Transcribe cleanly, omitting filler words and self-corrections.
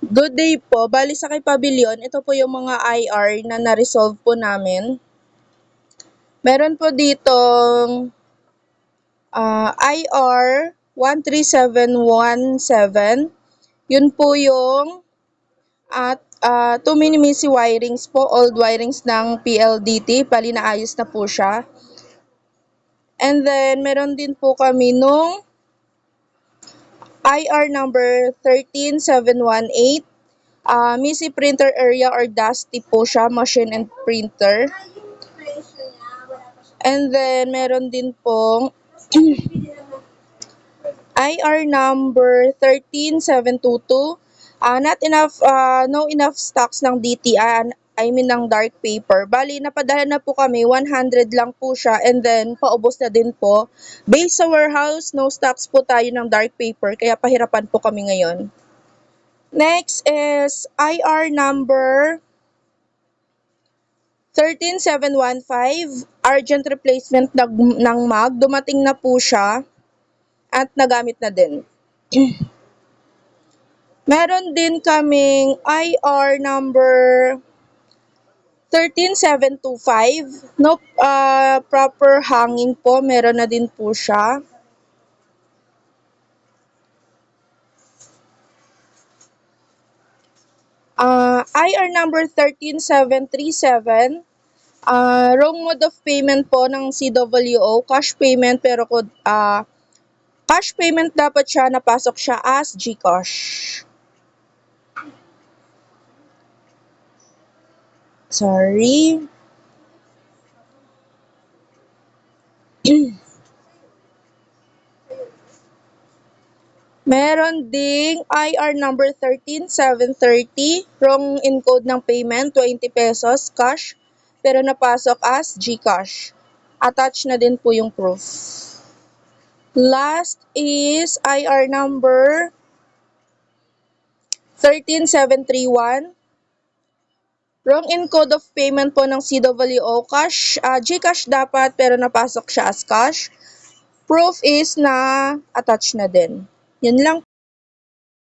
Good day po. Bali sa kay Pavilion, ito po yung mga IR na na-resolve po namin. Meron po ditong IR 13717. Yun po yung at 2 mini-mini wirings po, old wirings ng PLDT. Bali naayos na po siya. And then meron din po kami nung IR number 13718. Missy printer area or dusty po siya, machine and printer. And then, meron din pong IR number 13722. No enough stocks ng DTI, ng dark paper. Bali, napadala na po kami, 100 lang po siya, and then paubos na din po. Based sa warehouse, no stocks po tayo ng dark paper, kaya pahirapan po kami ngayon. Next is IR number 13715, urgent replacement ng mag. Dumating na po siya at nagamit na din. Meron din kaming IR number 13725. No proper hanging po, meron na din po siya. IR number 13737, wrong mode of payment po ng CWO, cash payment, pero cash payment dapat siya, napasok siya as GCash. Sorry. Meron ding IR number 13730, wrong encode ng payment, 20 pesos cash, pero napasok as GCash. Attach na din po yung proof. Last is IR number 13731, wrong encode of payment po ng CWO cash, GCash dapat pero napasok siya as cash. Proof is na attach na din. Yun lang.